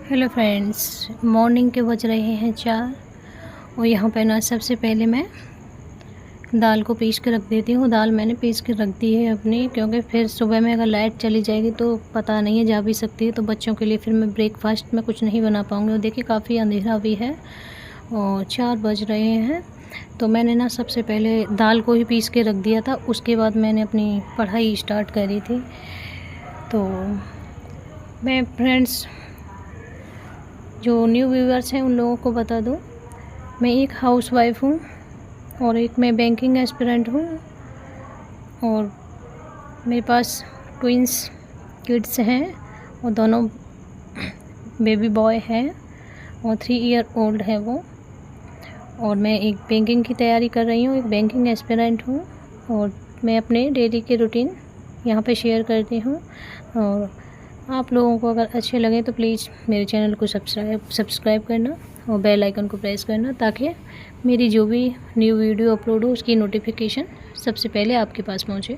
Hello friends, morning के बज रहे हैं 4 और यहाँ पे ना सबसे पहले मैं दाल को पीस के रख देती हूँ। दाल मैंने पीस के रख दी है अपनी, क्योंकि फिर सुबह में अगर लाइट चली जाएगी तो पता नहीं है, जा भी सकती है। तो बच्चों के लिए फिर मैं ब्रेकफास्ट में कुछ नहीं बना पाऊँगी। और देखिए काफ़ी अंधेरा भी है और 4 बज रहे हैं। तो मैंने ना सबसे पहले दाल को ही पीस के रख दिया था, उसके बाद मैंने अपनी पढ़ाई स्टार्ट करी थी। तो मैं फ्रेंड्स जो न्यू व्यूअर्स हैं उन लोगों को बता दूं, मैं एक हाउसवाइफ हूं और एक मैं बैंकिंग एस्पिरेंट हूं और मेरे पास ट्विंस किड्स हैं और दोनों बेबी बॉय हैं और 3 ईयर ओल्ड है वो। और मैं एक बैंकिंग की तैयारी कर रही हूँ, एक बैंकिंग एस्पिरेंट हूँ और मैं अपने डेली के रूटीन यहाँ पे शेयर करती हूँ। और आप लोगों को अगर अच्छे लगे तो प्लीज़ मेरे चैनल को सब्सक्राइब करना और बेल आइकन को प्रेस करना, ताकि मेरी जो भी न्यू वीडियो अपलोड हो उसकी नोटिफिकेशन सबसे पहले आपके पास पहुंचे।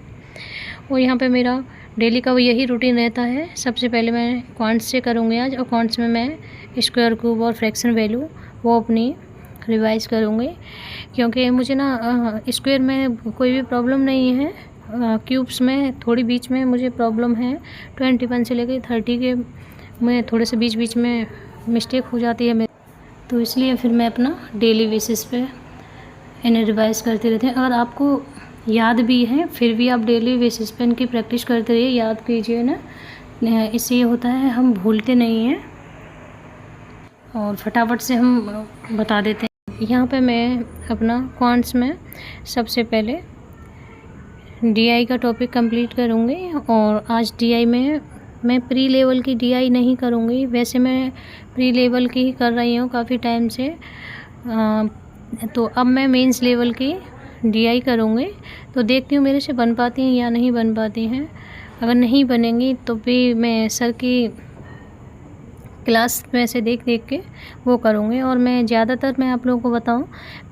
और यहाँ पे मेरा डेली का यही रूटीन रहता है। सबसे पहले मैं क्वांट्स से करूँगी आज, और क्वांट्स में मैं स्क्वायर, क्यूब और फ्रैक्शन वैल्यू वो अपनी रिवाइज करूँगी, क्योंकि मुझे ना स्क्वायर में कोई भी प्रॉब्लम नहीं है, क्यूब्स में थोड़ी बीच में मुझे प्रॉब्लम है। 21 से लेकर 30 के में थोड़े से बीच बीच में मिस्टेक हो जाती है मेरे, तो इसलिए फिर मैं अपना डेली बेसिस पे इन्हें रिवाइज़ करते रहते हैं। अगर आपको याद भी है फिर भी आप डेली बेसिस पे इनकी प्रैक्टिस करते रहिए, याद कीजिए ना। इससे ये होता है हम भूलते नहीं हैं और फटाफट से हम बता देते हैं। यहाँ पे मैं अपना क्वांट्स में सबसे पहले डीआई का टॉपिक कंप्लीट करूँगी। और आज डीआई में मैं प्री लेवल की डीआई नहीं करूँगी, वैसे मैं प्री लेवल की ही कर रही हूँ काफ़ी टाइम से। तो अब मैं मेंस लेवल की डीआई करूँगी। तो देखती हूँ मेरे से बन पाती हैं या नहीं बन पाती हैं। अगर नहीं बनेंगी तो भी मैं सर की क्लास में से देख के वो करूँगी। और मैं ज़्यादातर मैं आप लोगों को बताऊँ,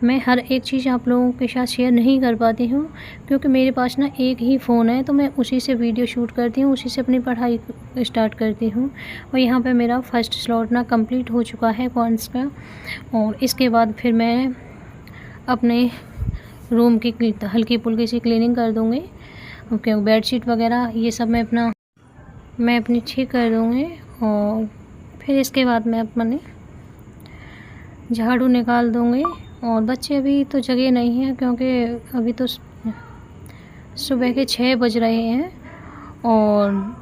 मैं हर एक चीज़ आप लोगों के साथ शेयर नहीं कर पाती हूँ, क्योंकि मेरे पास ना एक ही फ़ोन है, तो मैं उसी से वीडियो शूट करती हूँ, उसी से अपनी पढ़ाई स्टार्ट करती हूँ। और यहाँ पे मेरा फर्स्ट स्लॉट ना कंप्लीट हो चुका है क्वांट्स का। और इसके बाद फिर मैं अपने रूम की हल्की फुल्की सी क्लीनिंग कर दूँगी। ओके, बेडशीट वगैरह ये सब मैं अपनी ठीक कर दूँगी। और फिर इसके बाद मैं अपने झाड़ू निकाल दूँगी। और बच्चे अभी तो जगे नहीं हैं, क्योंकि अभी तो सुबह के 6 बज रहे हैं। और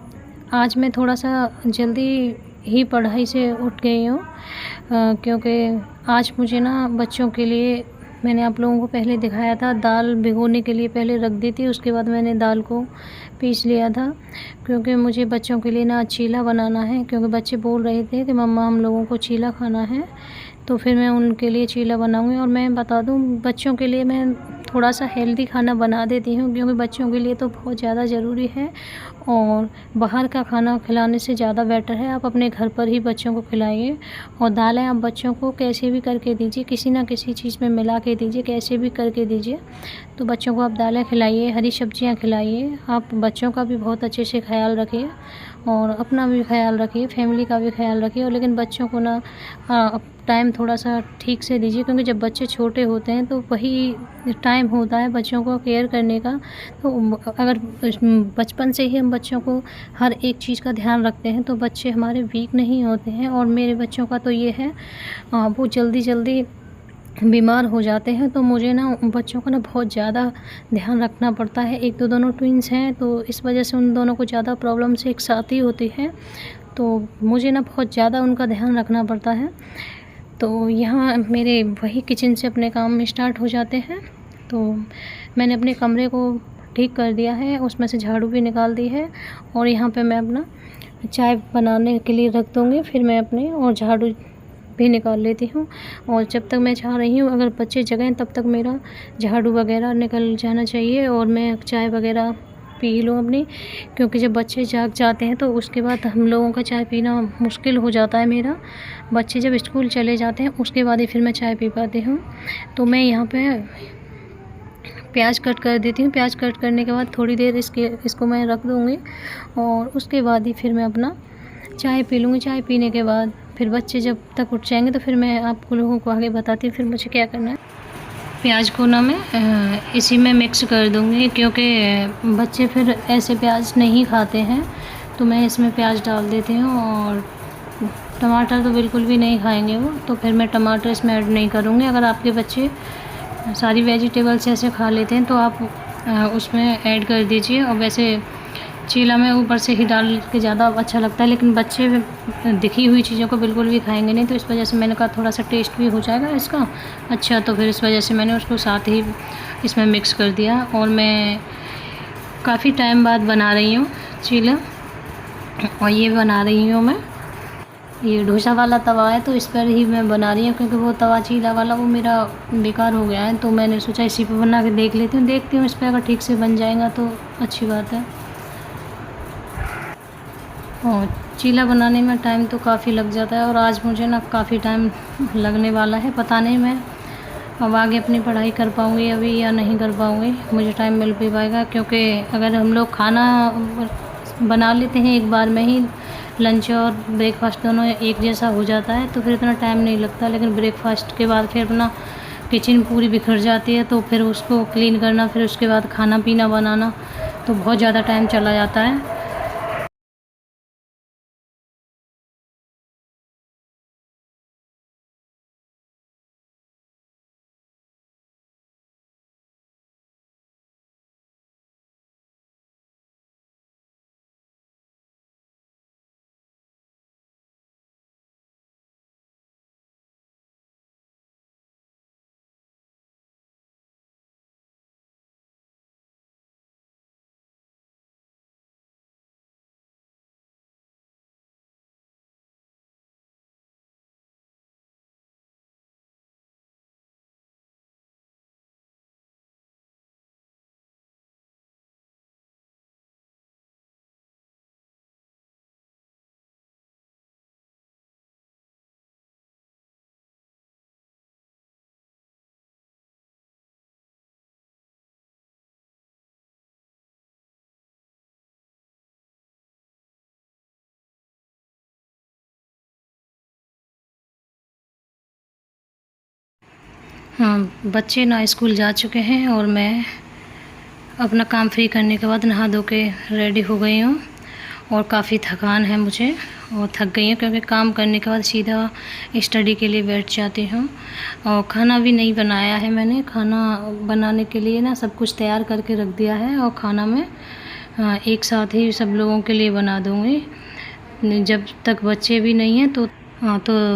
आज मैं थोड़ा सा जल्दी ही पढ़ाई से उठ गई हूँ, क्योंकि आज मुझे ना बच्चों के लिए, मैंने आप लोगों को पहले दिखाया था, दाल भिगोने के लिए पहले रख दी थी, उसके बाद मैंने दाल को पीस लिया था, क्योंकि मुझे बच्चों के लिए ना चीला बनाना है। क्योंकि बच्चे बोल रहे थे कि मम्मा हम लोगों को चीला खाना है, तो फिर मैं उनके लिए चीला बनाऊंगी। और मैं बता दूं, बच्चों के लिए मैं थोड़ा सा हेल्दी खाना बना देती हूँ, क्योंकि बच्चों के लिए तो बहुत ज़्यादा ज़रूरी है। और बाहर का खाना खिलाने से ज़्यादा बेटर है आप अपने घर पर ही बच्चों को खिलाइए। और दालें आप बच्चों को कैसे भी करके दीजिए, किसी ना किसी चीज़ में मिला के दीजिए, कैसे भी करके दीजिए। तो बच्चों को आप दालें खिलाइए, हरी सब्जियां खिलाइए। आप बच्चों का भी बहुत अच्छे से ख्याल रखिए और अपना भी ख्याल रखिए, फैमिली का भी ख्याल रखिए। और लेकिन बच्चों को ना टाइम थोड़ा सा ठीक से दीजिए, क्योंकि जब बच्चे छोटे होते हैं तो वही टाइम होता है बच्चों को केयर करने का। तो अगर बचपन से ही हम बच्चों को हर एक चीज़ का ध्यान रखते हैं तो बच्चे हमारे वीक नहीं होते हैं। और मेरे बच्चों का तो ये है, वो जल्दी बीमार हो जाते हैं। तो मुझे ना बच्चों का ना बहुत ज़्यादा ध्यान रखना पड़ता है। एक तो दोनों ट्विंस हैं, तो इस वजह से उन दोनों को ज़्यादा प्रॉब्लम्स एक साथ ही होती है, तो मुझे ना बहुत ज़्यादा उनका ध्यान रखना पड़ता है। तो यहाँ मेरे वही किचन से अपने काम में स्टार्ट हो जाते हैं। तो मैंने अपने कमरे को ठीक कर दिया है, उसमें से झाड़ू भी निकाल दी है। और यहाँ पे मैं अपना चाय बनाने के लिए रख दूँगी, फिर मैं अपने और झाड़ू भी निकाल लेती हूँ। और जब तक मैं चाह रही हूँ अगर बच्चे जगें तब तक मेरा झाड़ू वगैरह निकल जाना चाहिए और मैं चाय वगैरह पी लूँ अपनी, क्योंकि जब बच्चे जाग जाते हैं तो उसके बाद हम लोगों का चाय पीना मुश्किल हो जाता है मेरा। बच्चे जब स्कूल चले जाते हैं उसके बाद ही फिर मैं चाय पी पाती हूँ। तो मैं यहाँ पे प्याज कट कर देती हूँ। प्याज कट करने के बाद थोड़ी देर इसको मैं रख दूँगी और उसके बाद ही फिर मैं अपना चाय पी लूँगी। चाय पीने के बाद फिर बच्चे जब तक उठ जाएंगे तो फिर मैं आपको लोगों को आगे बताती हूँ फिर मुझे क्या करना है। प्याज को ना मैं इसी में मिक्स कर दूँगी, क्योंकि बच्चे फिर ऐसे प्याज नहीं खाते हैं, तो मैं इसमें प्याज डाल देती हूँ। और टमाटर तो बिल्कुल भी नहीं खाएंगे वो, तो फिर मैं टमाटर इसमें ऐड नहीं करूँगी। अगर आपके बच्चे सारी वेजिटेबल्स ऐसे खा लेते हैं तो आप उसमें ऐड कर दीजिए। और वैसे चीला में ऊपर से ही डाल के ज़्यादा अच्छा लगता है, लेकिन बच्चे दिखी हुई चीज़ों को बिल्कुल भी खाएंगे नहीं, तो इस वजह से मैंने कहा थोड़ा सा टेस्ट भी हो जाएगा इसका अच्छा, तो फिर इस वजह से मैंने उसको साथ ही इसमें मिक्स कर दिया। और मैं काफ़ी टाइम बाद बना रही हूँ चीला, और ये बना रही हूँ मैं, ये डोसा वाला तवा है तो इस पर ही मैं बना रही हूँ, क्योंकि वो तवा चीला वाला वो मेरा बेकार हो गया है, तो मैंने सोचा इसी पर बना के देख लेती हूँ। देखती हूँ इस पर अगर ठीक से बन जाएगा तो अच्छी बात है। और चीला बनाने में टाइम तो काफ़ी लग जाता है, और आज मुझे ना काफ़ी टाइम लगने वाला है। पता नहीं मैं अब आगे अपनी पढ़ाई कर पाऊँगी अभी या नहीं कर पाऊँगी, मुझे टाइम मिल भी पाएगा, क्योंकि अगर हम लोग खाना बना लेते हैं एक बार में ही, लंच और ब्रेकफास्ट दोनों एक जैसा हो जाता है, तो फिर इतना टाइम नहीं लगता। लेकिन ब्रेकफास्ट के बाद फिर अपना किचन पूरी बिखर जाती है, तो फिर उसको क्लीन करना, फिर उसके बाद खाना पीना बनाना, तो बहुत ज़्यादा टाइम चला जाता है। हाँ, बच्चे ना स्कूल जा चुके हैं और मैं अपना काम फ्री करने के बाद नहा धो के रेडी हो गई हूँ, और काफ़ी थकान है मुझे और थक गई हूँ, क्योंकि काम करने के बाद सीधा स्टडी के लिए बैठ जाती हूँ। और खाना भी नहीं बनाया है मैंने, खाना बनाने के लिए ना सब कुछ तैयार करके रख दिया है, और खाना मैं एक साथ ही सब लोगों के लिए बना दूँगी। जब तक बच्चे भी नहीं हैं तो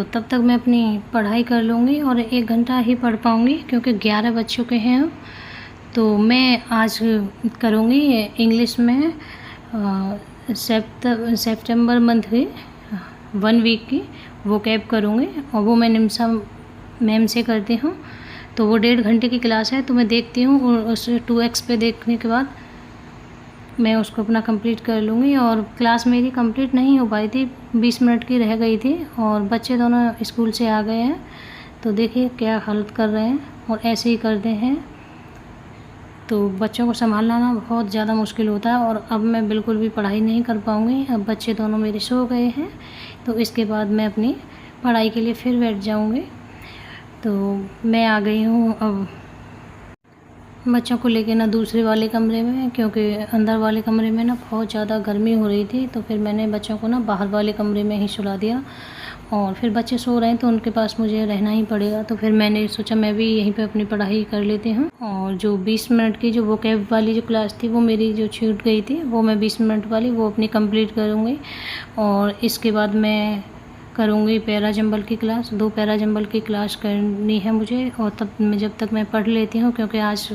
तब तक मैं अपनी पढ़ाई कर लूँगी, और 1 घंटा ही पढ़ पाऊँगी, क्योंकि 11 बज चुके हैं अब। तो मैं आज करूँगी इंग्लिश में सितंबर मंथ की 1 वीक की वोकैब करूँगी, और वो मैं निम्सा मैम से करती हूँ। तो वो 1.5 घंटे की क्लास है, तो मैं देखती हूँ, और उस 2x पे देखने के बाद मैं उसको अपना कंप्लीट कर लूँगी। और क्लास मेरी कंप्लीट नहीं हो पाई थी, 20 मिनट की रह गई थी, और बच्चे दोनों स्कूल से आ गए हैं, तो देखिए क्या हालत कर रहे हैं, और ऐसे ही करते हैं। तो बच्चों को संभालना ना बहुत ज़्यादा मुश्किल होता है, और अब मैं बिल्कुल भी पढ़ाई नहीं कर पाऊँगी। अब बच्चे दोनों मेरे सो गए हैं, तो इसके बाद मैं अपनी पढ़ाई के लिए फिर बैठ जाऊँगी। तो मैं आ गई हूँ अब बच्चों को लेके ना दूसरे वाले कमरे में, क्योंकि अंदर वाले कमरे में ना बहुत ज़्यादा गर्मी हो रही थी, तो फिर मैंने बच्चों को ना बाहर वाले कमरे में ही सुला दिया। और फिर बच्चे सो रहे हैं तो उनके पास मुझे रहना ही पड़ेगा, तो फिर मैंने सोचा मैं भी यहीं पे अपनी पढ़ाई कर लेती हूँ। और जो 20 मिनट की जो वोकैब वाली जो क्लास थी वो मेरी जो छूट गई थी, वो मैं 20 मिनट वाली वो अपनी कंप्लीट करूँगी। और इसके बाद मैं करूँगी पैरा जंबल की क्लास, 2 पैरा जंबल की क्लास करनी है मुझे। और जब तक मैं पढ़ लेती हूँ, क्योंकि आज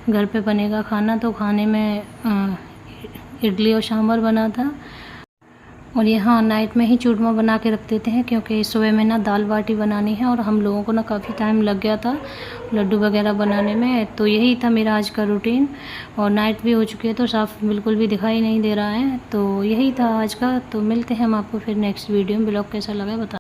घर पे बनेगा खाना, तो खाने में इडली और सांभर बना था। और यहाँ नाइट में ही चूरमा बना के रख देते हैं, क्योंकि सुबह में ना दाल बाटी बनानी है, और हम लोगों को ना काफ़ी टाइम लग गया था लड्डू वगैरह बनाने में। तो यही था मेरा आज का रूटीन, और नाइट भी हो चुकी है तो साफ बिल्कुल भी दिखाई नहीं दे रहा है। तो यही था आज का, तो मिलते हैं हम आपको फिर नेक्स्ट वीडियो में। ब्लॉग कैसा लगा बता।